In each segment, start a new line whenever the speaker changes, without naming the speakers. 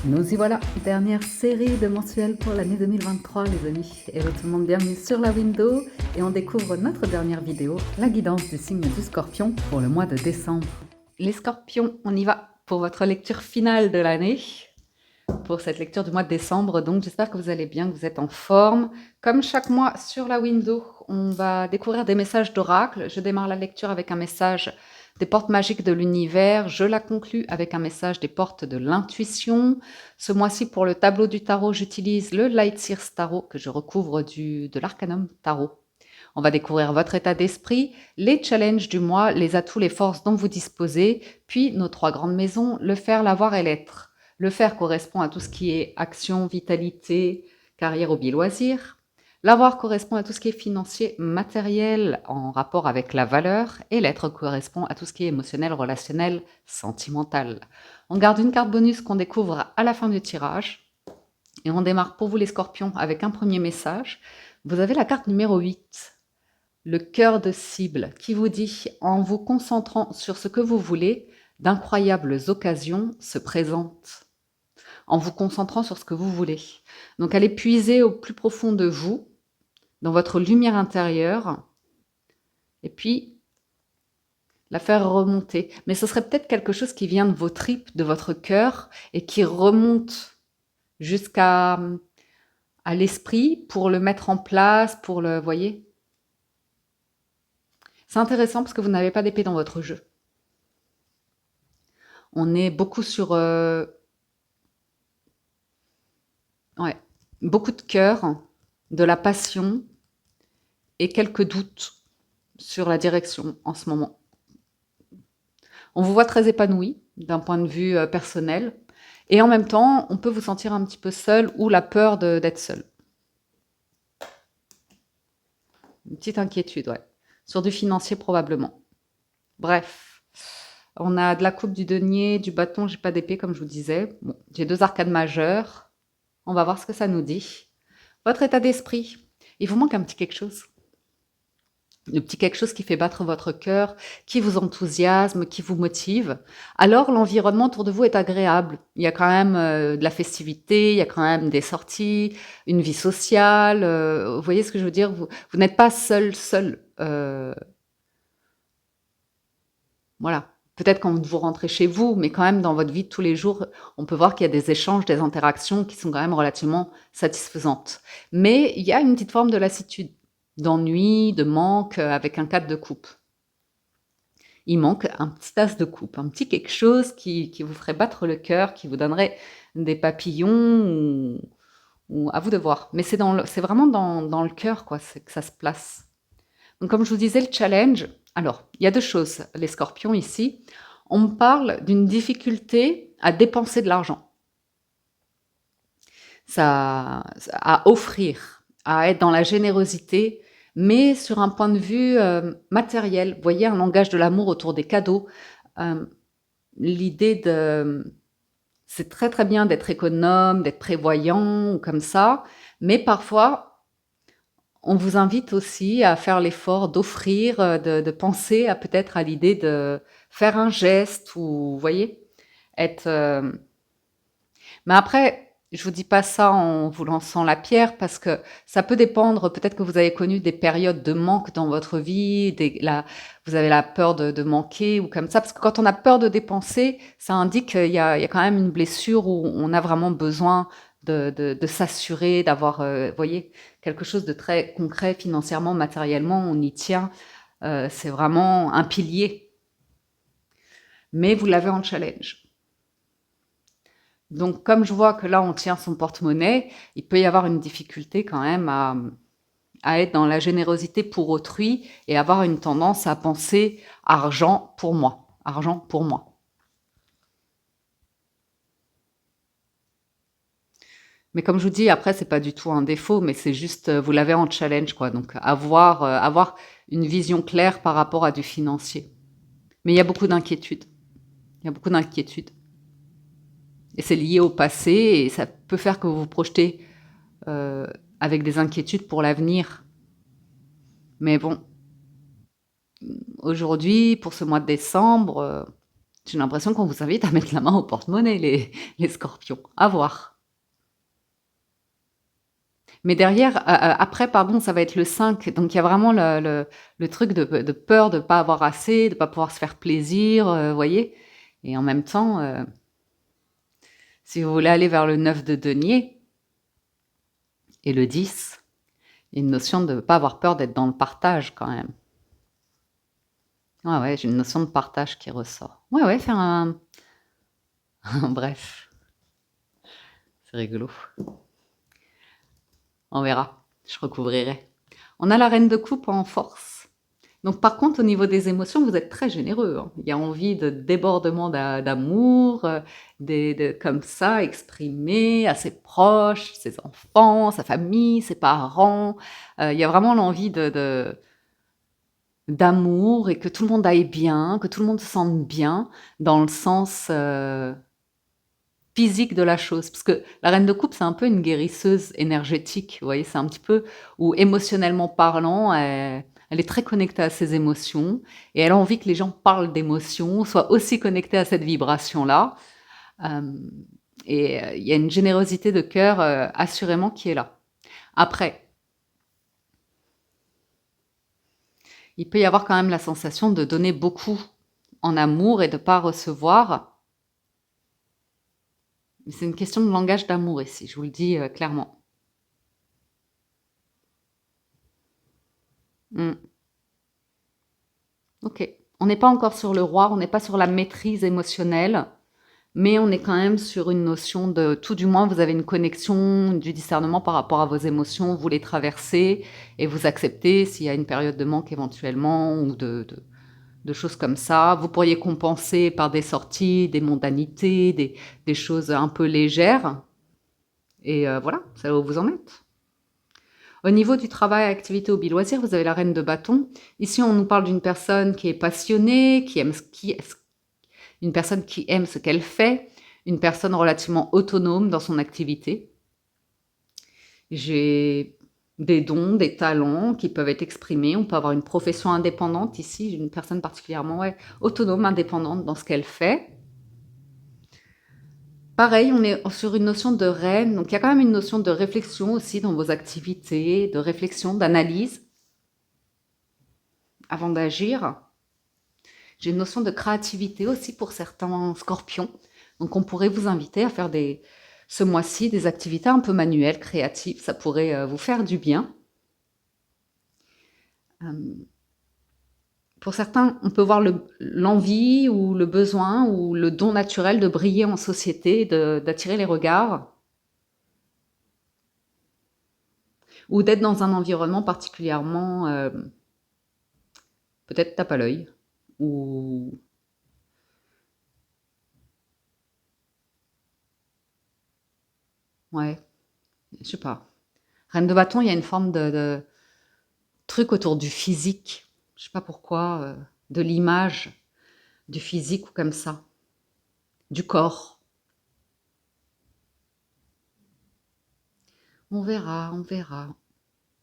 Nous y voilà, dernière série de mensuels pour l'année 2023 les amis. Hello tout le monde, bienvenue sur la window et on découvre notre dernière vidéo, la guidance du signe du Scorpion pour le mois de décembre. Les Scorpions, on y va pour votre lecture finale de l'année, pour cette lecture du mois de décembre. Donc j'espère que vous allez bien, que vous êtes en forme. Comme chaque mois sur la window, on va découvrir des messages d'oracle. Je démarre la lecture avec un message des portes magiques de l'univers. Je la conclus avec un message des portes de l'intuition. Ce mois-ci, pour le tableau du tarot, j'utilise le Light Seers Tarot que je recouvre de l'Arcanum Tarot. On va découvrir votre état d'esprit, les challenges du mois, les atouts, les forces dont vous disposez, puis nos trois grandes maisons, le faire, l'avoir et l'être. Le faire correspond à tout ce qui est action, vitalité, carrière, hobby, loisirs. L'avoir correspond à tout ce qui est financier, matériel, en rapport avec la valeur. Et l'être correspond à tout ce qui est émotionnel, relationnel, sentimental. On garde une carte bonus qu'on découvre à la fin du tirage. Et on démarre pour vous les scorpions avec un premier message. Vous avez la carte numéro 8, le cœur de cible, qui vous dit, en vous concentrant sur ce que vous voulez, d'incroyables occasions se présentent. En vous concentrant sur ce que vous voulez. Donc allez puiser au plus profond de vous, dans votre lumière intérieure, et puis la faire remonter. Mais ce serait peut-être quelque chose qui vient de vos tripes, de votre cœur, et qui remonte jusqu'à l'esprit pour le mettre en place, pour le... Voyez ? C'est intéressant parce que vous n'avez pas d'épée dans votre jeu. On est beaucoup sur... beaucoup de cœur, de la passion et quelques doutes sur la direction en ce moment. On vous voit très épanoui d'un point de vue personnel et en même temps, on peut vous sentir un petit peu seul ou la peur d'être seul. Une petite inquiétude, ouais. Sur du financier probablement. Bref, on a de la coupe, du denier, du bâton, j'ai pas d'épée comme je vous disais. Bon, j'ai 2 arcades majeures. On va voir ce que ça nous dit. Votre état d'esprit, il vous manque un petit quelque chose. Le petit quelque chose qui fait battre votre cœur, qui vous enthousiasme, qui vous motive. Alors l'environnement autour de vous est agréable. Il y a quand même de la festivité, il y a quand même des sorties, une vie sociale. Vous voyez ce que je veux dire ? Vous n'êtes pas seul. Voilà. Peut-être quand vous rentrez chez vous, mais quand même dans votre vie de tous les jours, on peut voir qu'il y a des échanges, des interactions qui sont quand même relativement satisfaisantes. Mais il y a une petite forme de lassitude, d'ennui, de manque avec un 4 de coupe. Il manque un petit as de coupe, un petit quelque chose qui vous ferait battre le cœur, qui vous donnerait des papillons ou à vous de voir. Mais c'est vraiment dans le cœur quoi, que ça se place. Donc comme je vous disais, le challenge, alors il y a 2 choses, les scorpions ici. On me parle d'une difficulté à dépenser de l'argent, à offrir, à être dans la générosité, mais sur un point de vue matériel. Vous voyez, un langage de l'amour autour des cadeaux. L'idée de... C'est très très bien d'être économe, d'être prévoyant ou comme ça, mais parfois, on vous invite aussi à faire l'effort d'offrir, de penser à peut-être à l'idée de faire un geste ou, vous voyez, être... Mais après, je vous dis pas ça en vous lançant la pierre parce que ça peut dépendre. Peut-être que vous avez connu des périodes de manque dans votre vie, vous avez la peur de manquer ou comme ça. Parce que quand on a peur de dépenser, ça indique qu'il y a quand même une blessure où on a vraiment besoin de s'assurer, d'avoir, vous voyez, quelque chose de très concret financièrement, matériellement, on y tient. C'est vraiment un pilier. Mais vous l'avez en challenge. Donc, comme je vois que là, on tient son porte-monnaie, il peut y avoir une difficulté quand même à être dans la générosité pour autrui et avoir une tendance à penser argent pour moi, argent pour moi. Mais comme je vous dis, après, c'est pas du tout un défaut, mais c'est juste, vous l'avez en challenge, quoi. Donc, avoir une vision claire par rapport à du financier. Mais il y a beaucoup d'inquiétudes. Il y a beaucoup d'inquiétudes. Et c'est lié au passé et ça peut faire que vous vous projetez avec des inquiétudes pour l'avenir. Mais bon, aujourd'hui, pour ce mois de décembre, J'ai l'impression qu'on vous invite à mettre la main au porte-monnaie, les scorpions. À voir. Mais derrière, après, pardon, ça va être le 5. Donc il y a vraiment le truc de peur de ne pas avoir assez, de ne pas pouvoir se faire plaisir, vous voyez. Et en même temps, si vous voulez aller vers le 9 de denier et le 10, il y a une notion de ne pas avoir peur d'être dans le partage quand même. Ouais, j'ai une notion de partage qui ressort. Ouais, faire un... Bref, c'est rigolo. On verra, je recouvrirai. On a la reine de coupe en force. Donc par contre, au niveau des émotions, vous êtes très généreux. Hein. Il y a envie de débordement d'amour, comme ça, exprimé à ses proches, ses enfants, sa famille, ses parents. Il y a vraiment l'envie d'amour et que tout le monde aille bien, que tout le monde se sente bien, dans le sens physique de la chose. Parce que la reine de coupe, c'est un peu une guérisseuse énergétique, vous voyez, c'est un petit peu où émotionnellement parlant, elle est très connectée à ses émotions et elle a envie que les gens parlent d'émotions, soient aussi connectés à cette vibration-là. Et il y a une générosité de cœur assurément qui est là. Après, il peut y avoir quand même la sensation de donner beaucoup en amour et de ne pas recevoir. Mais c'est une question de langage d'amour ici, je vous le dis clairement. Ok. On n'est pas encore sur le roi, on n'est pas sur la maîtrise émotionnelle, mais on est quand même sur une notion de, tout du moins, vous avez une connexion, du discernement par rapport à vos émotions, vous les traversez et vous acceptez s'il y a une période de manque éventuellement ou de choses comme ça. Vous pourriez compenser par des sorties, des mondanités, des choses un peu légères. Et voilà, c'est là où vous en êtes. Au niveau du travail, activité, hobby, loisir, vous avez la reine de bâton. Ici, on nous parle d'une personne qui est passionnée, une personne qui aime ce qu'elle fait, une personne relativement autonome dans son activité. J'ai des dons, des talents qui peuvent être exprimés. On peut avoir une profession indépendante ici, une personne particulièrement autonome, indépendante dans ce qu'elle fait. Pareil, on est sur une notion de reine, donc il y a quand même une notion de réflexion aussi dans vos activités, de réflexion, d'analyse avant d'agir. J'ai une notion de créativité aussi pour certains scorpions, donc on pourrait vous inviter à faire ce mois-ci des activités un peu manuelles, créatives, ça pourrait vous faire du bien. Pour certains, on peut voir l'envie ou le besoin ou le don naturel de briller en société, d'attirer les regards, ou d'être dans un environnement particulièrement peut-être tape à l'œil, ou ouais, je sais pas. Reine de bâton, il y a une forme de truc autour du physique, je sais pas pourquoi, de l'image, du physique ou comme ça, du corps. On verra, on verra.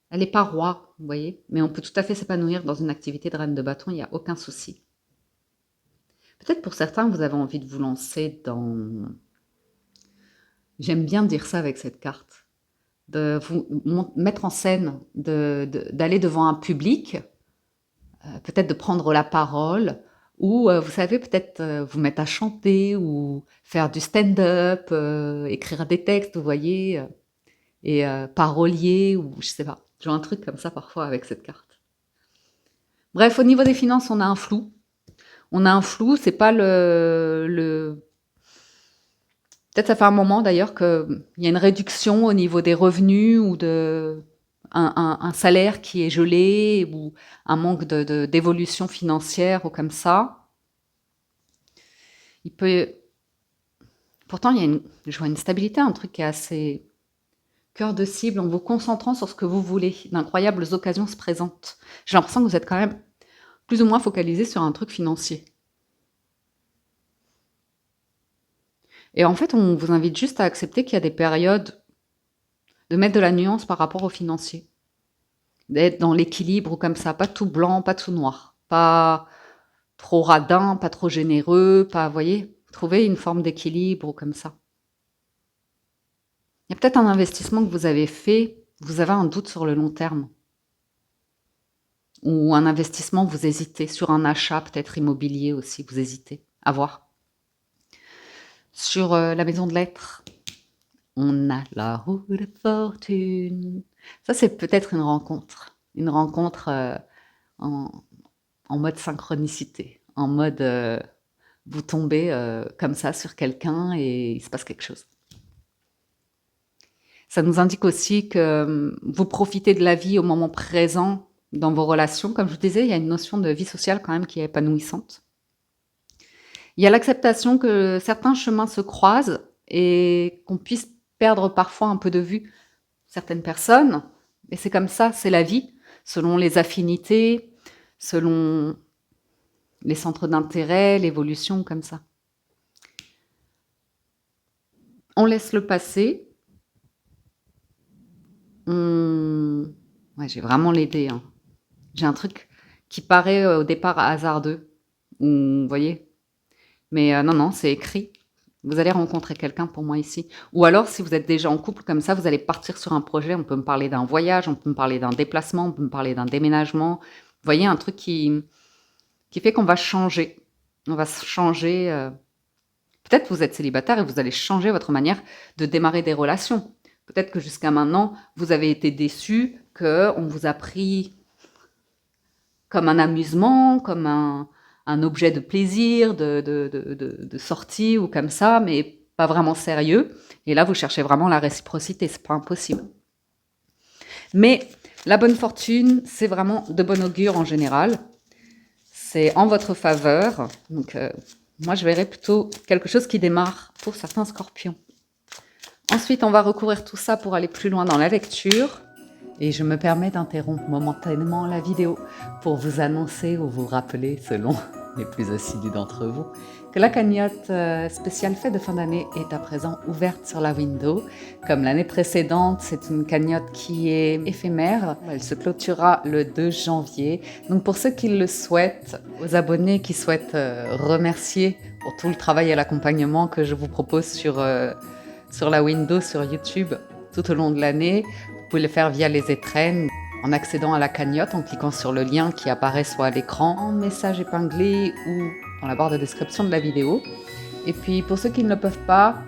Elle n'est pas roi, vous voyez, mais on peut tout à fait s'épanouir dans une activité de reine de bâton, il n'y a aucun souci. Peut-être pour certains, vous avez envie de vous lancer dans... J'aime bien dire ça avec cette carte. De vous mettre en scène, d'aller devant un public, peut-être de prendre la parole, ou vous savez, peut-être vous mettre à chanter, ou faire du stand-up, écrire des textes, vous voyez, et parolier, ou je sais pas. J'ai un truc comme ça parfois avec cette carte. Bref, au niveau des finances, on a un flou. On a un flou, c'est pas Peut-être ça fait un moment d'ailleurs qu'il y a une réduction au niveau des revenus ou un salaire qui est gelé ou un manque d'évolution financière ou comme ça. Pourtant, je vois une stabilité, un truc qui est assez cœur de cible en vous concentrant sur ce que vous voulez. D'incroyables occasions se présentent. J'ai l'impression que vous êtes quand même plus ou moins focalisé sur un truc financier. Et en fait, on vous invite juste à accepter qu'il y a des périodes de mettre de la nuance par rapport au financier. D'être dans l'équilibre ou comme ça, pas tout blanc, pas tout noir. Pas trop radin, pas trop généreux, pas, vous voyez, trouver une forme d'équilibre comme ça. Il y a peut-être un investissement que vous avez fait, vous avez un doute sur le long terme. Ou un investissement, vous hésitez. Sur un achat, peut-être immobilier aussi, vous hésitez. À voir. Sur la maison de lettres, on a la roue de fortune. Ça, c'est peut-être une rencontre. Une rencontre en mode synchronicité. En mode, vous tombez comme ça sur quelqu'un et il se passe quelque chose. Ça nous indique aussi que vous profitez de la vie au moment présent dans vos relations. Comme je vous disais, il y a une notion de vie sociale quand même qui est épanouissante. Il y a l'acceptation que certains chemins se croisent et qu'on puisse perdre parfois un peu de vue certaines personnes. Et c'est comme ça, c'est la vie, selon les affinités, selon les centres d'intérêt, l'évolution, comme ça. On laisse le passé. Ouais, j'ai vraiment les dés. Hein. J'ai un truc qui paraît au départ hasardeux. Vous voyez. Mais non, c'est écrit. Vous allez rencontrer quelqu'un pour moi ici. Ou alors, si vous êtes déjà en couple comme ça, vous allez partir sur un projet. On peut me parler d'un voyage, on peut me parler d'un déplacement, on peut me parler d'un déménagement. Vous voyez, un truc qui fait qu'on va changer. On va se changer. Peut-être que vous êtes célibataire et vous allez changer votre manière de démarrer des relations. Peut-être que jusqu'à maintenant, vous avez été déçu, qu'on vous a pris comme un amusement, comme un objet de plaisir, de sortie ou comme ça, mais pas vraiment sérieux. Et là, vous cherchez vraiment la réciprocité, c'est pas impossible. Mais la bonne fortune, c'est vraiment de bon augure en général. C'est en votre faveur. Donc, moi, je verrais plutôt quelque chose qui démarre pour certains scorpions. Ensuite, on va recourir tout ça pour aller plus loin dans la lecture. Et je me permets d'interrompre momentanément la vidéo pour vous annoncer ou vous rappeler, selon les plus assidus d'entre vous, que la cagnotte spéciale fête de fin d'année est à présent ouverte sur la window. Comme l'année précédente, c'est une cagnotte qui est éphémère. Elle se clôturera le 2 janvier. Donc pour ceux qui le souhaitent, aux abonnés qui souhaitent remercier pour tout le travail et l'accompagnement que je vous propose sur la window, sur YouTube, tout au long de l'année, vous pouvez le faire via les étrennes, en accédant à la cagnotte, en cliquant sur le lien qui apparaît soit à l'écran, en message épinglé ou dans la barre de description de la vidéo. Et puis pour ceux qui ne le peuvent pas,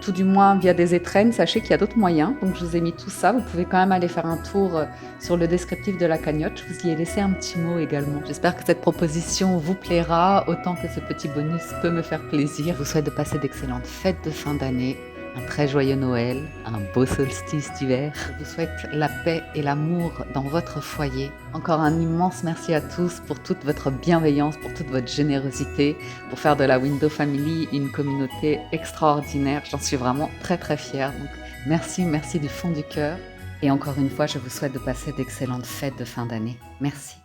tout du moins via des étrennes, sachez qu'il y a d'autres moyens. Donc je vous ai mis tout ça. Vous pouvez quand même aller faire un tour sur le descriptif de la cagnotte. Je vous y ai laissé un petit mot également. J'espère que cette proposition vous plaira autant que ce petit bonus peut me faire plaisir. Je vous souhaite de passer d'excellentes fêtes de fin d'année, un très joyeux Noël, un beau solstice d'hiver. Je vous souhaite la paix et l'amour dans votre foyer. Encore un immense merci à tous pour toute votre bienveillance, pour toute votre générosité, pour faire de la Window Family une communauté extraordinaire. J'en suis vraiment très très fière. Donc merci du fond du cœur. Et encore une fois, je vous souhaite de passer d'excellentes fêtes de fin d'année. Merci.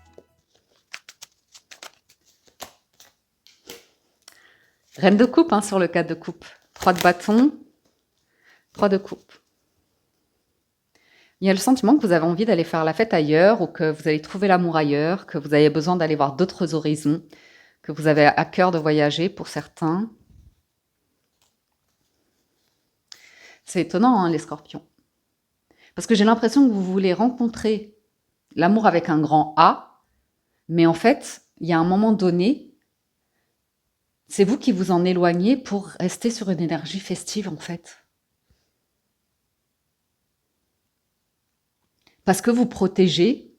Reine de coupe sur le 4 de coupe. 3 de bâton. 3 de coupe. Il y a le sentiment que vous avez envie d'aller faire la fête ailleurs ou que vous allez trouver l'amour ailleurs, que vous avez besoin d'aller voir d'autres horizons, que vous avez à cœur de voyager pour certains. C'est étonnant, les scorpions. Parce que j'ai l'impression que vous voulez rencontrer l'amour avec un grand A, mais en fait, il y a un moment donné, c'est vous qui vous en éloignez pour rester sur une énergie festive, en fait. Parce que vous protégez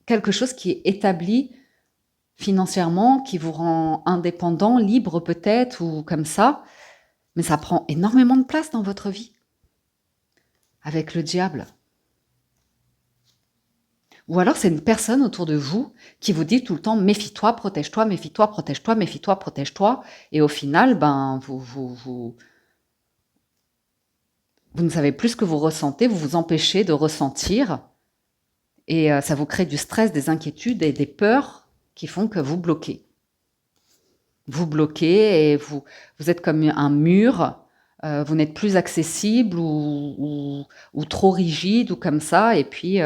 quelque chose qui est établi financièrement, qui vous rend indépendant, libre peut-être, ou comme ça. Mais ça prend énormément de place dans votre vie. Avec le diable. Ou alors c'est une personne autour de vous qui vous dit tout le temps « méfie-toi, protège-toi, méfie-toi, protège-toi, méfie-toi, protège-toi ». Et au final, vous ne savez plus ce que vous ressentez, vous vous empêchez de ressentir et ça vous crée du stress, des inquiétudes et des peurs qui font que vous bloquez. Vous bloquez et vous êtes comme un mur, vous n'êtes plus accessible ou trop rigide ou comme ça et puis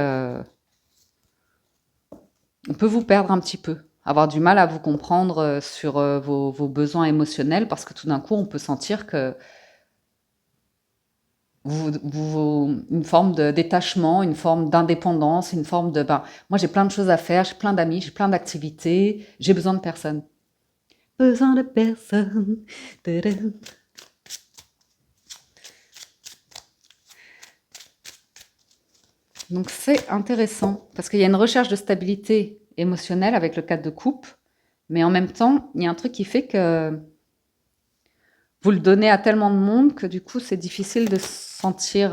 on peut vous perdre un petit peu avoir du mal à vous comprendre sur vos besoins émotionnels parce que tout d'un coup, on peut sentir que une forme de détachement, une forme d'indépendance, une forme de ben, moi j'ai plein de choses à faire, j'ai plein d'amis, j'ai plein d'activités, j'ai besoin de personne. Besoin de personne. Tadam. Donc c'est intéressant parce qu'il y a une recherche de stabilité émotionnelle avec le 4 de coupe, mais en même temps, il y a un truc qui fait que vous le donnez à tellement de monde que du coup, c'est difficile de se sentir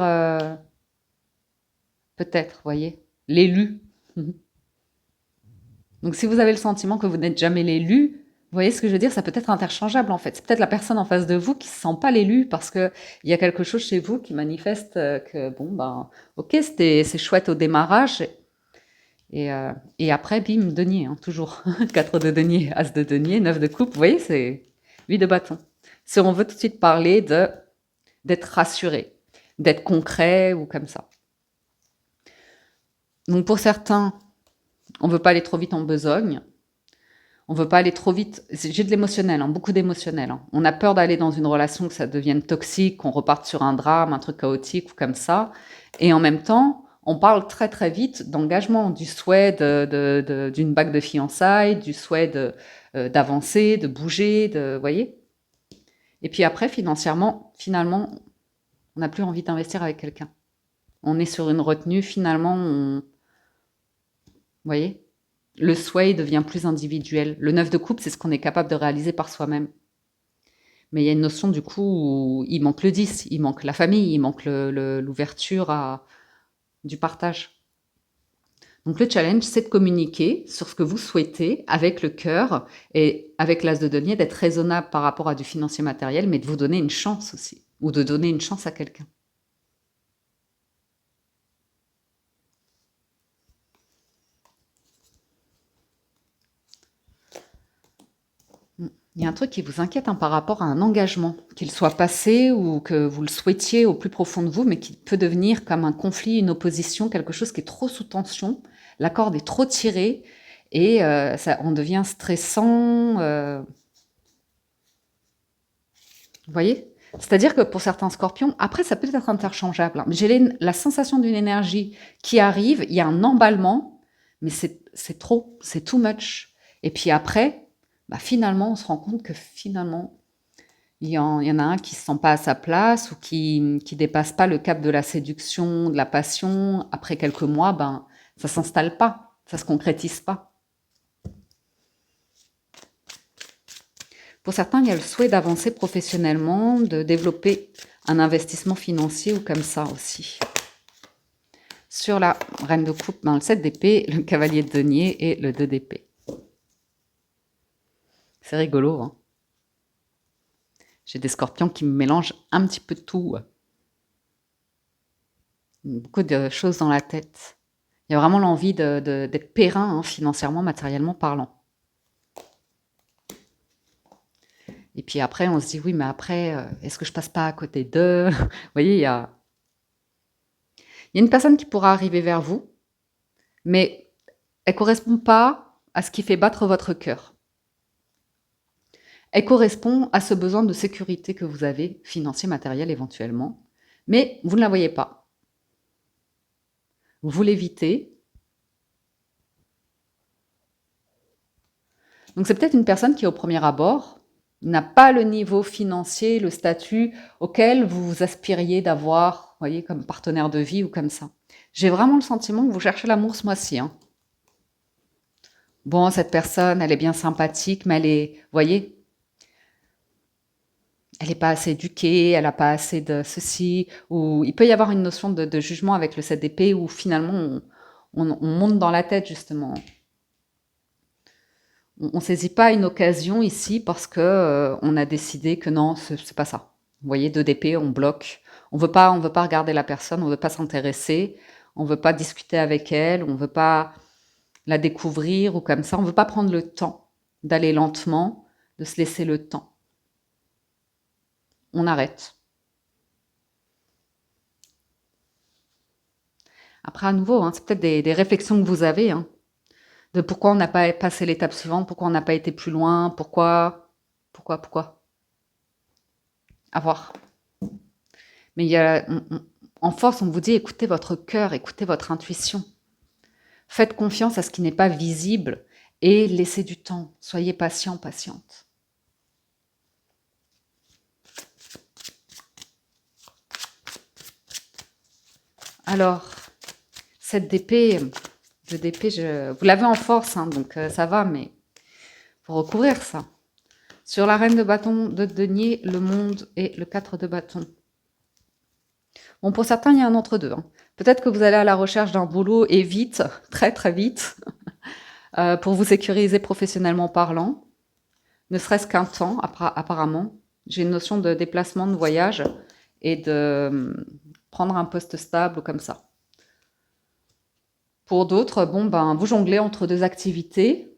peut-être, voyez, l'élu. Donc si vous avez le sentiment que vous n'êtes jamais l'élu, vous voyez ce que je veux dire, ça peut être interchangeable en fait. C'est peut-être la personne en face de vous qui se sent pas l'élu parce que il y a quelque chose chez vous qui manifeste que bon ben ok c'est chouette au démarrage et après bim denier hein, toujours 4 de denier, as de denier, 9 de coupe, vous voyez c'est 8 de bâton. Si on veut tout de suite parler de d'être rassuré, d'être concret ou comme ça. Donc pour certains, on veut pas aller trop vite en besogne. On veut pas aller trop vite. J'ai de l'émotionnel, hein, beaucoup d'émotionnel. Hein. On a peur d'aller dans une relation, que ça devienne toxique, qu'on reparte sur un drame, un truc chaotique ou comme ça. Et en même temps, on parle très très vite d'engagement, du souhait d'une bague de fiançailles, du souhait d'avancer, de bouger, de, voyez. Et puis après, financièrement, finalement, on n'a plus envie d'investir avec quelqu'un. On est sur une retenue, finalement, vous voyez, le souhait devient plus individuel. Le 9 de coupe, c'est ce qu'on est capable de réaliser par soi-même. Mais il y a une notion du coup où il manque le 10, il manque la famille, il manque l'ouverture du partage. Donc le challenge, c'est de communiquer sur ce que vous souhaitez avec le cœur et avec l'as de denier, d'être raisonnable par rapport à du financier matériel, mais de vous donner une chance aussi, ou de donner une chance à quelqu'un. Il y a un truc qui vous inquiète hein, par rapport à un engagement, qu'il soit passé ou que vous le souhaitiez au plus profond de vous, mais qui peut devenir comme un conflit, une opposition, quelque chose qui est trop sous tension, la corde est trop tirée et ça, on devient stressant. Vous voyez? C'est-à-dire que pour certains scorpions, après ça peut être interchangeable, hein, mais j'ai la sensation d'une énergie qui arrive, il y a un emballement, mais c'est trop, c'est too much. Et puis après, bah, finalement, on se rend compte que finalement, il y en a un qui ne se sent pas à sa place ou qui ne dépasse pas le cap de la séduction, de la passion. Après quelques mois, ben, ça ne s'installe pas, ça ne se concrétise pas. Pour certains, il y a le souhait d'avancer professionnellement, de développer un investissement financier ou comme ça aussi. Sur la reine de coupe, dans le 7 d'épée, le cavalier de denier et le 2 d'épée. C'est rigolo, hein. J'ai des scorpions qui me mélangent un petit peu de tout. Beaucoup de choses dans la tête. Il y a vraiment l'envie d'être périn, hein, financièrement, matériellement parlant. Et puis après, on se dit, oui, mais après, est-ce que je passe pas à côté d'eux? Vous voyez, il y a une personne qui pourra arriver vers vous, mais elle ne correspond pas à ce qui fait battre votre cœur. Elle correspond à ce besoin de sécurité que vous avez, financier, matériel éventuellement, mais vous ne la voyez pas. Vous l'évitez. Donc c'est peut-être une personne qui, au premier abord, n'a pas le niveau financier, le statut auquel vous aspiriez d'avoir, voyez, comme partenaire de vie ou comme ça. J'ai vraiment le sentiment que vous cherchez l'amour ce mois-ci. Hein. Bon, cette personne, elle est bien sympathique, mais elle est, voyez, elle n'est pas assez éduquée, elle n'a pas assez de ceci, ou il peut y avoir une notion de jugement avec le 7 d'épée où finalement on monte dans la tête justement. On ne saisit pas une occasion ici parce que on a décidé que non, c'est pas ça. Vous voyez, 2 d'épée, on bloque. On veut pas regarder la personne, on veut pas s'intéresser, on veut pas discuter avec elle, on veut pas la découvrir ou comme ça. On veut pas prendre le temps d'aller lentement, de se laisser le temps. On arrête. Après, à nouveau, hein, c'est peut-être des réflexions que vous avez. Hein. De pourquoi on n'a pas passé l'étape suivante, pourquoi on n'a pas été plus loin, pourquoi. À voir. Mais en force, on vous dit écoutez votre cœur, écoutez votre intuition. Faites confiance à ce qui n'est pas visible et laissez du temps. Soyez patient, patiente. Alors, cette d'épée, vous l'avez en force, hein, donc ça va, mais faut recouvrir ça. Sur la reine de bâton de denier, le monde et le 4 de bâton. Bon, pour certains, il y a un entre-deux. Hein. Peut-être que vous allez à la recherche d'un boulot et vite, très très vite, pour vous sécuriser professionnellement parlant, ne serait-ce qu'un temps, apparemment. J'ai une notion de déplacement, de voyage et de prendre un poste stable comme ça. Pour d'autres, bon, ben, vous jonglez entre deux activités.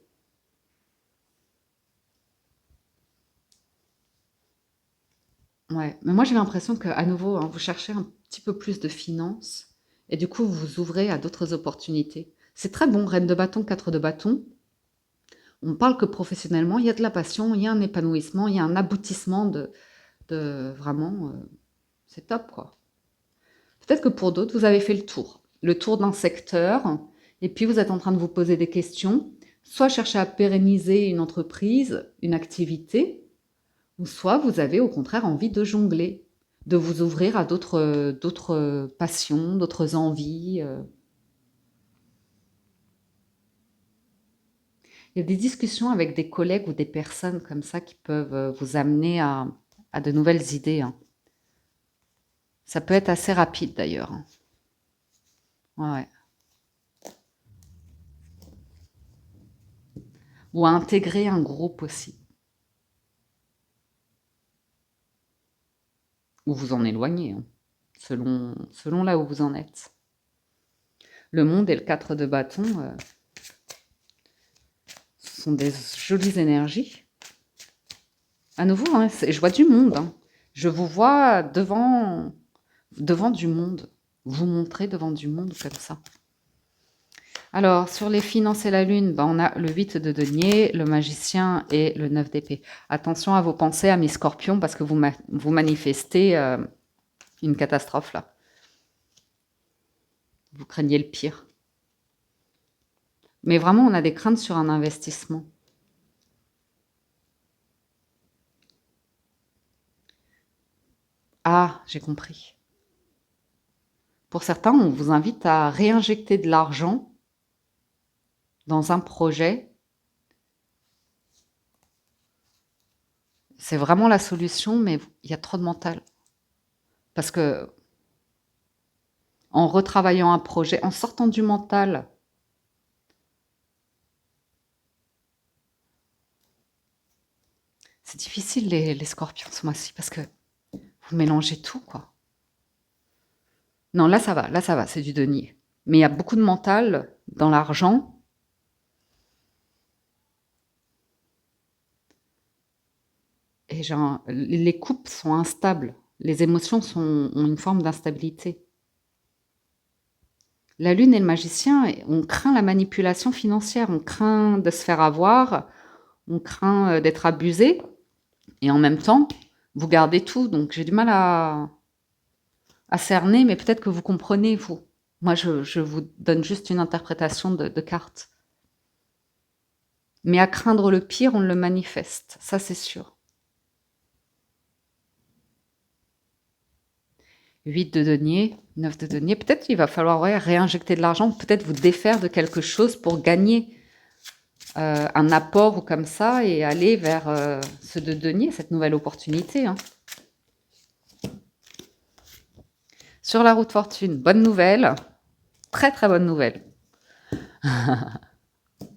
Ouais, mais moi j'ai l'impression qu'à nouveau, hein, vous cherchez un petit peu plus de finances et du coup vous vous ouvrez à d'autres opportunités. C'est très bon, reine de bâton, 4 de bâton. On parle que professionnellement, il y a de la passion, il y a un épanouissement, il y a un aboutissement de vraiment, c'est top quoi. Peut-être que pour d'autres, vous avez fait le tour d'un secteur, et puis vous êtes en train de vous poser des questions, soit chercher à pérenniser une entreprise, une activité, ou soit vous avez au contraire envie de jongler, de vous ouvrir à d'autres passions, d'autres envies. Il y a des discussions avec des collègues ou des personnes comme ça qui peuvent vous amener à de nouvelles idées. Hein. Ça peut être assez rapide d'ailleurs. Hein. Ouais. Ou à intégrer un groupe aussi. Ou vous en éloigner, hein, selon là où vous en êtes. Le monde et le 4 de bâton sont des jolies énergies. À nouveau, hein, je vois du monde. Hein. Je vous vois devant du monde. Vous montrez devant du monde comme ça. Alors, sur les finances et la lune, ben, on a le 8 de denier, le magicien et le 9 d'épée. Attention à vos pensées, amis scorpions, parce que vous manifestez une catastrophe là. Vous craignez le pire. Mais vraiment, on a des craintes sur un investissement. Ah, j'ai compris. Pour certains, on vous invite à réinjecter de l'argent dans un projet. C'est vraiment la solution, mais il y a trop de mental. Parce que en retravaillant un projet, en sortant du mental, c'est difficile les scorpions ce mois-ci, parce que vous mélangez tout, quoi. Non, là ça va, c'est du denier. Mais il y a beaucoup de mental dans l'argent. Et genre, les couples sont instables. Les émotions ont une forme d'instabilité. La lune et le magicien, on craint la manipulation financière, on craint de se faire avoir, on craint d'être abusé. Et en même temps, vous gardez tout. Donc j'ai du mal à cerner, mais peut-être que vous comprenez, vous. Moi, je vous donne juste une interprétation de cartes. Mais à craindre le pire, on le manifeste. Ça, c'est sûr. 8 de denier, 9 de denier. Peut-être qu'il va falloir réinjecter de l'argent, peut-être vous défaire de quelque chose pour gagner un apport ou comme ça et aller vers ce de denier, cette nouvelle opportunité. Hein. Sur la route fortune, bonne nouvelle. Très très bonne nouvelle.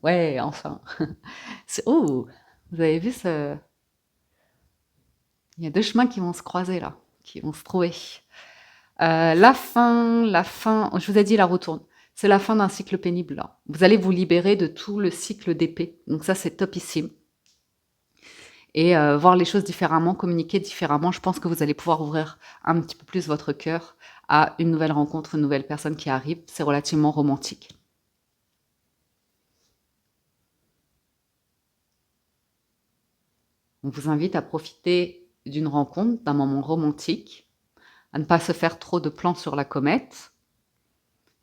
Ouais, enfin. Oh, vous avez vu ce... Il y a deux chemins qui vont se croiser là, qui vont se trouver. La fin, je vous ai dit la retourne. C'est la fin d'un cycle pénible là. Vous allez vous libérer de tout le cycle d'épée. Donc ça, c'est topissime. Et voir les choses différemment, communiquer différemment. Je pense que vous allez pouvoir ouvrir un petit peu plus votre cœur à une nouvelle rencontre, une nouvelle personne qui arrive. C'est relativement romantique. On vous invite à profiter d'une rencontre, d'un moment romantique, à ne pas se faire trop de plans sur la comète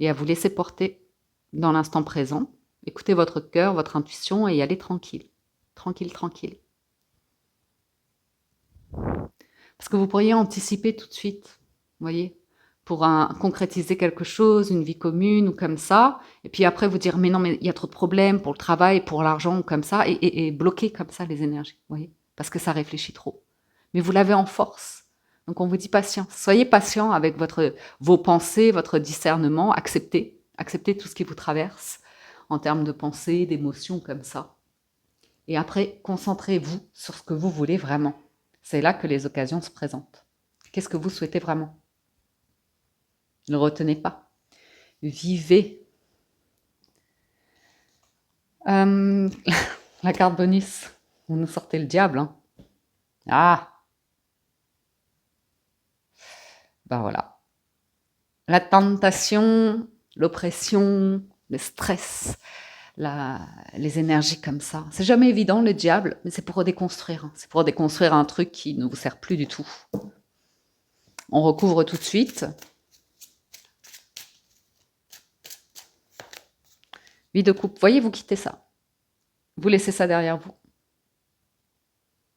et à vous laisser porter dans l'instant présent. Écoutez votre cœur, votre intuition et y aller tranquille. Tranquille, tranquille. Parce que vous pourriez anticiper tout de suite, vous voyez, pour concrétiser quelque chose, une vie commune ou comme ça, et puis après vous dire mais non mais il y a trop de problèmes pour le travail, pour l'argent ou comme ça, et bloquer comme ça les énergies, vous voyez, parce que ça réfléchit trop. Mais vous l'avez en force, donc on vous dit patience, soyez patient avec vos pensées, votre discernement, acceptez tout ce qui vous traverse en termes de pensées, d'émotions comme ça, et après concentrez-vous sur ce que vous voulez vraiment. C'est là que les occasions se présentent. Qu'est-ce que vous souhaitez vraiment? Ne retenez pas. Vivez. La carte bonus. Vous nous sortez le diable. Hein. Ah. Ben voilà. La tentation, l'oppression, le stress, les énergies comme ça. C'est jamais évident le diable, mais c'est pour déconstruire. Hein. C'est pour déconstruire un truc qui ne vous sert plus du tout. On recouvre tout de suite. Vie de couple. Voyez, vous quittez ça. Vous laissez ça derrière vous.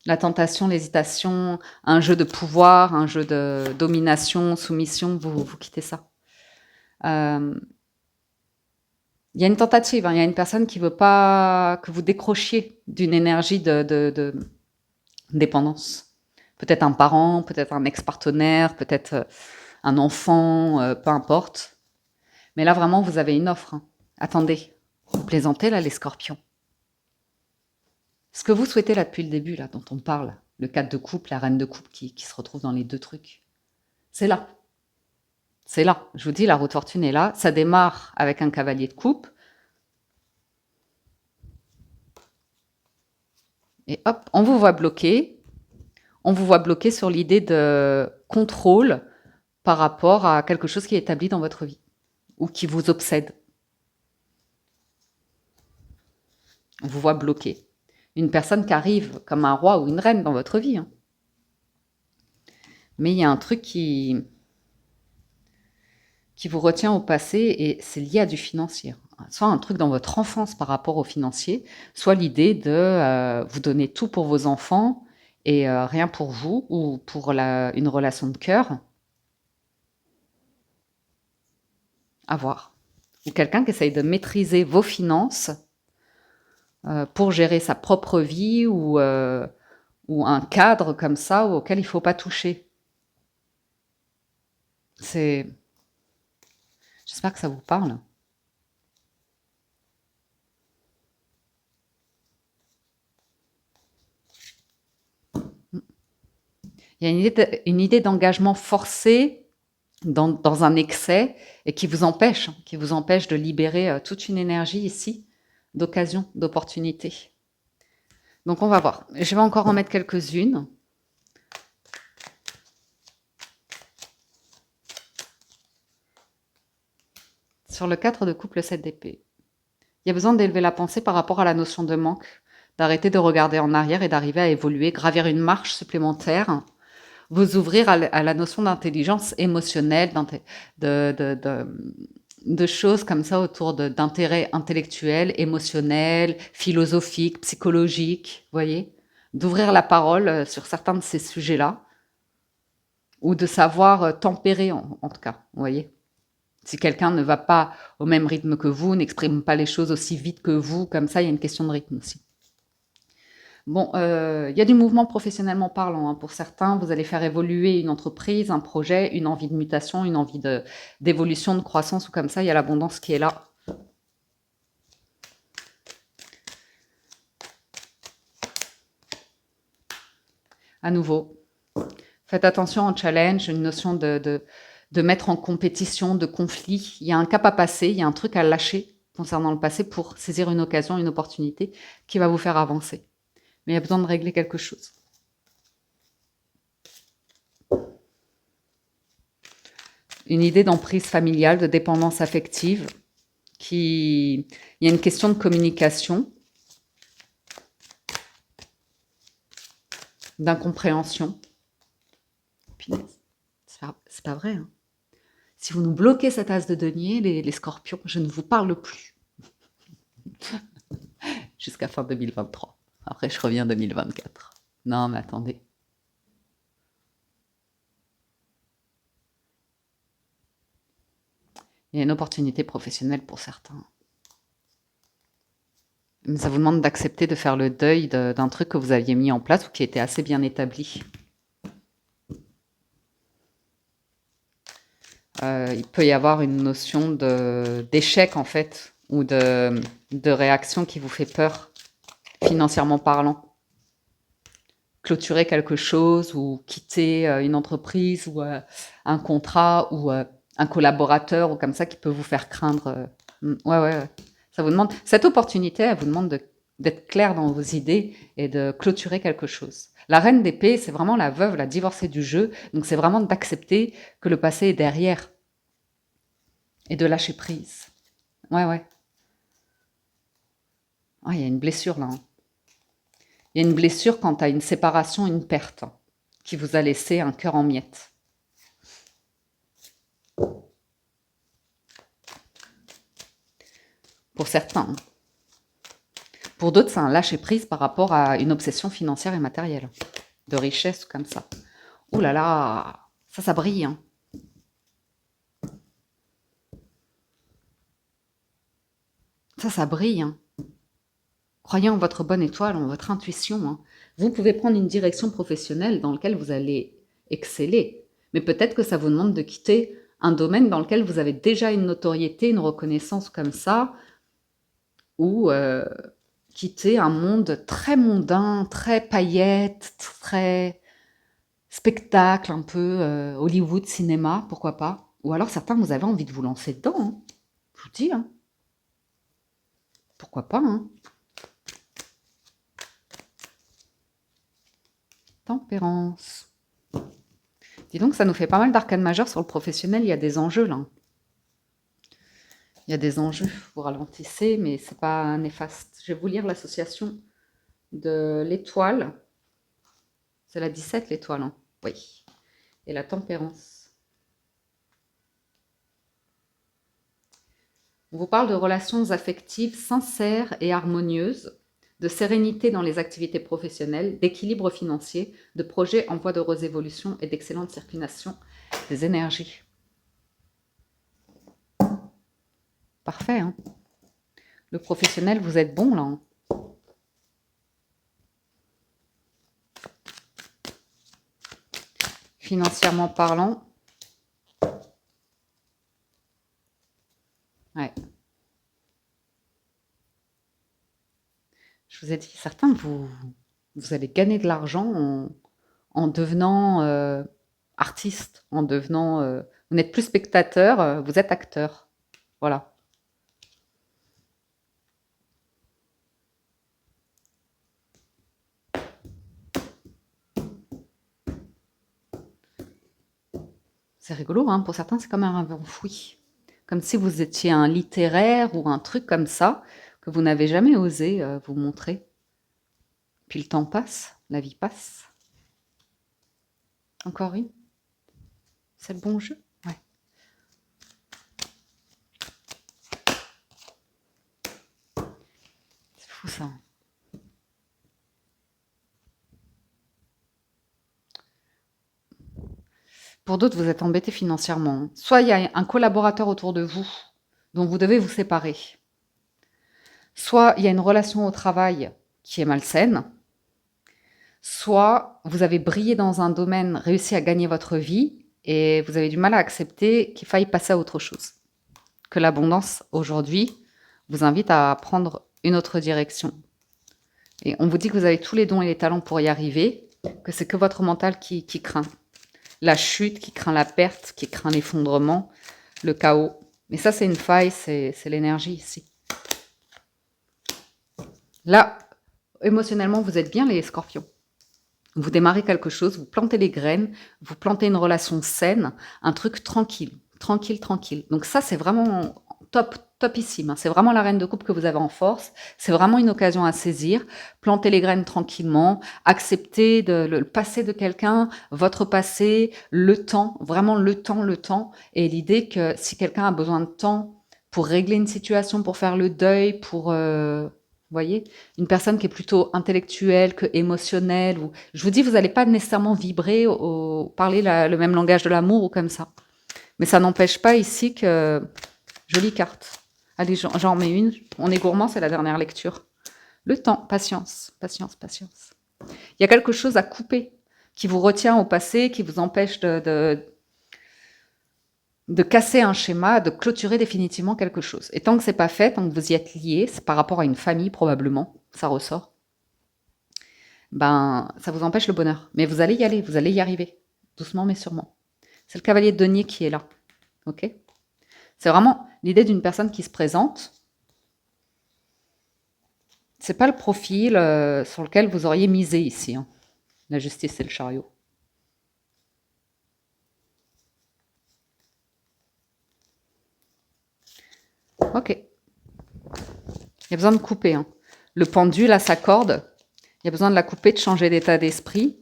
La tentation, l'hésitation, un jeu de pouvoir, un jeu de domination, soumission, vous quittez ça. Il y a une tentative, hein, il y a une personne qui ne veut pas que vous décrochiez d'une énergie de dépendance. Peut-être un parent, peut-être un ex-partenaire, peut-être un enfant, peu importe. Mais là, vraiment, vous avez une offre. Hein. Attendez, vous plaisantez là, les scorpions. Ce que vous souhaitez là depuis le début, là, dont on parle, le 4 de coupe, la reine de coupe qui se retrouve dans les deux trucs, c'est là. C'est là. Je vous dis, la roue de fortune est là. Ça démarre avec un cavalier de coupe. Et hop, on vous voit bloqué. On vous voit bloqué sur l'idée de contrôle par rapport à quelque chose qui est établi dans votre vie ou qui vous obsède. On vous voit bloqué. Une personne qui arrive comme un roi ou une reine dans votre vie. Hein. Mais il y a un truc qui vous retient au passé et c'est lié à du financier. Soit un truc dans votre enfance par rapport au financier, soit l'idée de vous donner tout pour vos enfants et rien pour vous ou pour une relation de cœur. À voir. Ou quelqu'un qui essaye de maîtriser vos finances pour gérer sa propre vie ou un cadre comme ça auquel il ne faut pas toucher. J'espère que ça vous parle. Il y a une idée d'engagement forcé dans un excès et qui vous empêche de libérer toute une énergie ici, d'occasion, d'opportunité. Donc on va voir. Je vais encore en mettre quelques-unes. Sur le 4 de coupe, le 7 d'épée. Il y a besoin d'élever la pensée par rapport à la notion de manque, d'arrêter de regarder en arrière et d'arriver à évoluer, gravir une marche supplémentaire, vous ouvrir à la notion d'intelligence émotionnelle, de choses comme ça autour d'intérêts intellectuels, émotionnels, philosophiques, psychologiques, vous voyez, d'ouvrir la parole sur certains de ces sujets-là, ou de savoir tempérer en tout cas, vous voyez. Si quelqu'un ne va pas au même rythme que vous, n'exprime pas les choses aussi vite que vous, comme ça, il y a une question de rythme aussi. Bon, y a du mouvement professionnellement parlant. Hein. Pour certains, vous allez faire évoluer une entreprise, un projet, une envie de mutation, une envie d'évolution, de croissance ou comme ça. Il y a l'abondance qui est là. À nouveau, faites attention au challenge, une notion de mettre en compétition, de conflit. Il y a un cap à passer, il y a un truc à lâcher concernant le passé pour saisir une occasion, une opportunité qui va vous faire avancer. Mais il y a besoin de régler quelque chose. Une idée d'emprise familiale, de dépendance affective, il y a une question de communication. d'incompréhension. Punaise, c'est pas vrai. Hein. Si vous nous bloquez cette as de denier, les scorpions, je ne vous parle plus. Jusqu'à fin 2023. Après, je reviens 2024. Non, mais attendez. Il y a une opportunité professionnelle pour certains. Mais ça vous demande d'accepter de faire le deuil d'un truc que vous aviez mis en place ou qui était assez bien établi. Il peut y avoir une notion d'échec, en fait, ou de réaction qui vous fait peur, financièrement parlant. Clôturer quelque chose ou quitter une entreprise ou un contrat ou un collaborateur ou comme ça qui peut vous faire craindre. Ouais. Ça vous demande, cette opportunité, elle vous demande d'être clair dans vos idées et de clôturer quelque chose. La reine d'épée, c'est vraiment la veuve, la divorcée du jeu. Donc c'est vraiment d'accepter que le passé est derrière et de lâcher prise. Ouais. Ah, il y a une blessure là. Hein. Il y a une blessure quant à une séparation, une perte, qui vous a laissé un cœur en miettes. Pour certains. Pour d'autres, c'est un lâcher-prise par rapport à une obsession financière et matérielle, de richesse comme ça. Ouh là là, ça brille. Hein. Ça brille. Hein. Croyez en votre bonne étoile, en votre intuition. Hein. Vous pouvez prendre une direction professionnelle dans laquelle vous allez exceller. Mais peut-être que ça vous demande de quitter un domaine dans lequel vous avez déjà une notoriété, une reconnaissance comme ça, ou quitter un monde très mondain, très paillettes, très spectacle, un peu Hollywood, cinéma, pourquoi pas. Ou alors certains, vous avez envie de vous lancer dedans. Hein. Je vous dis. Hein. Pourquoi pas. Hein. Tempérance. Dis donc, ça nous fait pas mal d'arcanes majeures sur le professionnel. Il y a des enjeux là. Il y a des enjeux. Vous ralentissez, mais c'est pas néfaste. Je vais vous lire l'association de l'étoile. C'est la 17, l'étoile. Hein. Oui. Et la tempérance. On vous parle de relations affectives sincères et harmonieuses, de sérénité dans les activités professionnelles, d'équilibre financier, de projets en voie d'heureuse évolution et d'excellente circulation des énergies. Parfait, hein. Le professionnel, vous êtes bon, là. Hein. Financièrement parlant. Ouais. Je vous ai dit, certains, vous allez gagner de l'argent en devenant artiste, en devenant... vous n'êtes plus spectateur, vous êtes acteur. Voilà. C'est rigolo, hein, pour certains, c'est comme un rêve enfoui. Comme si vous étiez un littéraire ou un truc comme ça, que vous n'avez jamais osé vous montrer. Puis le temps passe, la vie passe. Encore une. C'est le bon jeu. Ouais. C'est fou ça. Pour d'autres, vous êtes embêtés financièrement. Soit il y a un collaborateur autour de vous dont vous devez vous séparer. Soit il y a une relation au travail qui est malsaine. Soit vous avez brillé dans un domaine, réussi à gagner votre vie et vous avez du mal à accepter qu'il faille passer à autre chose. Que l'abondance, aujourd'hui, vous invite à prendre une autre direction. Et on vous dit que vous avez tous les dons et les talents pour y arriver, que c'est que votre mental qui craint. La chute, qui craint la perte, qui craint l'effondrement, le chaos. Mais ça, c'est une faille, c'est l'énergie ici. Là, émotionnellement, vous êtes bien les scorpions. Vous démarrez quelque chose, vous plantez les graines, vous plantez une relation saine, un truc tranquille. Donc ça, c'est vraiment topissime. C'est vraiment la reine de coupe que vous avez en force. C'est vraiment une occasion à saisir. Plantez les graines tranquillement. Acceptez le passé de quelqu'un, votre passé, le temps, vraiment le temps. Et l'idée que si quelqu'un a besoin de temps pour régler une situation, pour faire le deuil, pour... vous voyez, une personne qui est plutôt intellectuelle que émotionnelle. Ou, je vous dis, vous n'allez pas nécessairement vibrer, parler le même langage de l'amour ou comme ça. Mais ça n'empêche pas ici que... Jolie carte. Allez, j'en mets une. On est gourmand, c'est la dernière lecture. Le temps, patience. Il y a quelque chose à couper qui vous retient au passé, qui vous empêche de casser un schéma, de clôturer définitivement quelque chose. Et tant que c'est pas fait, tant que vous y êtes lié, c'est par rapport à une famille probablement, ça ressort, ben ça vous empêche le bonheur. Mais vous allez y aller, vous allez y arriver, doucement mais sûrement. C'est le cavalier de denier qui est là, ok? C'est vraiment l'idée d'une personne qui se présente. C'est pas le profil sur lequel vous auriez misé ici, hein. La justice et le chariot. Ok. Il y a besoin de couper, hein. Le pendule à sa corde, il y a besoin de la couper, de changer d'état d'esprit.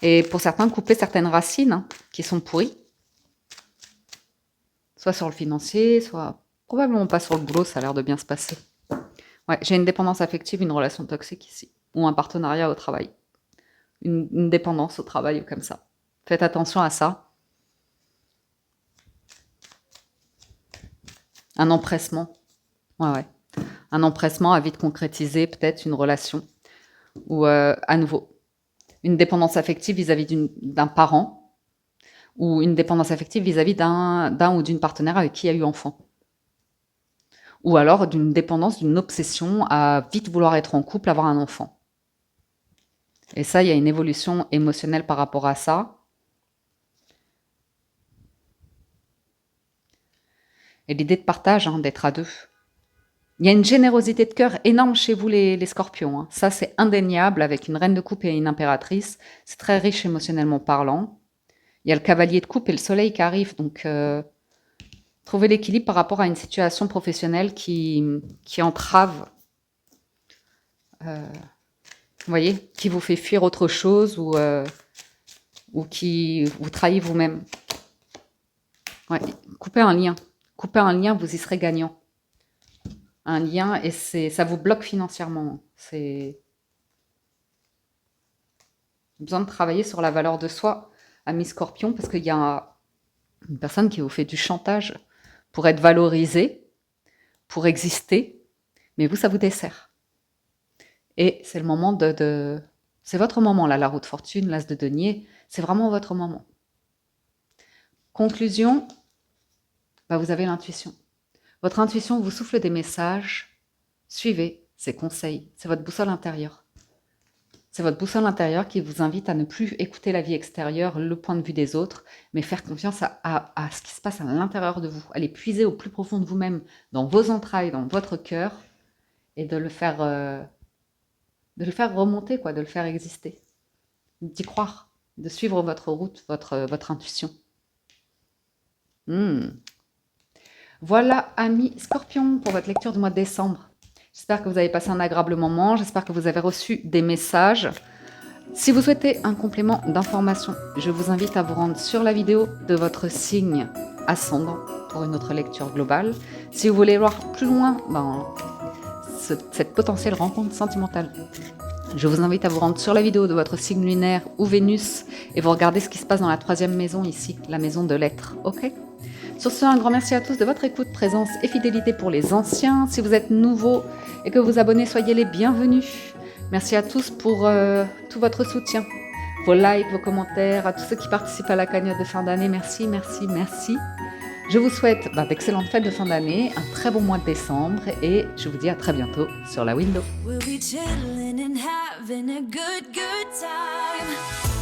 Et pour certains, couper certaines racines, hein, qui sont pourries. Soit sur le financier, soit probablement pas sur le boulot, ça a l'air de bien se passer. Ouais, j'ai une dépendance affective, une relation toxique ici. Ou un partenariat au travail. Une dépendance au travail ou comme ça. Faites attention à ça. Un empressement. Ouais. Un empressement à vite concrétiser peut-être une relation. Ou à nouveau, une dépendance affective vis-à-vis d'un parent. Ou une dépendance affective vis-à-vis d'un ou d'une partenaire avec qui il y a eu enfant. Ou alors d'une dépendance, d'une obsession à vite vouloir être en couple, avoir un enfant. Et ça, il y a une évolution émotionnelle par rapport à ça. Et l'idée de partage, hein, d'être à deux. Il y a une générosité de cœur énorme chez vous les scorpions, hein. Ça, c'est indéniable avec une reine de coupe et une impératrice. C'est très riche émotionnellement parlant. Il y a le cavalier de coupe et le soleil qui arrive. Donc, trouvez l'équilibre par rapport à une situation professionnelle qui entrave, vous voyez, qui vous fait fuir autre chose ou qui vous trahit vous-même. Ouais, coupez un lien. Coupez un lien, vous y serez gagnant. Un lien, et ça vous bloque financièrement. C'est besoin de travailler sur la valeur de soi, ami Scorpion, parce qu'il y a une personne qui vous fait du chantage pour être valorisé, pour exister, mais vous, ça vous dessert. Et c'est le moment c'est votre moment, là, la roue de fortune, l'as de denier, c'est vraiment votre moment. Conclusion, bah, vous avez l'intuition. Votre intuition vous souffle des messages, suivez ses conseils, c'est votre boussole intérieure. C'est votre boussole intérieure qui vous invite à ne plus écouter la vie extérieure, le point de vue des autres, mais faire confiance à ce qui se passe à l'intérieur de vous. Allez puiser au plus profond de vous-même, dans vos entrailles, dans votre cœur, et de le faire remonter, quoi, de le faire exister. D'y croire, de suivre votre route, votre intuition. Voilà, amis Scorpion, pour votre lecture du mois de décembre. J'espère que vous avez passé un agréable moment, j'espère que vous avez reçu des messages. Si vous souhaitez un complément d'information, je vous invite à vous rendre sur la vidéo de votre signe ascendant pour une autre lecture globale. Si vous voulez voir plus loin cette potentielle rencontre sentimentale, je vous invite à vous rendre sur la vidéo de votre signe lunaire ou Vénus et vous regardez ce qui se passe dans la 3e maison ici, la maison de l'être, ok ? Sur ce, un grand merci à tous de votre écoute, présence et fidélité pour les anciens. Si vous êtes nouveaux et que vous abonnez, soyez les bienvenus. Merci à tous pour tout votre soutien, vos likes, vos commentaires, à tous ceux qui participent à la cagnotte de fin d'année. Merci, merci, merci. Je vous souhaite d'excellentes fêtes de fin d'année, un très bon mois de décembre et je vous dis à très bientôt sur la window. We'll be chilling and having a good time.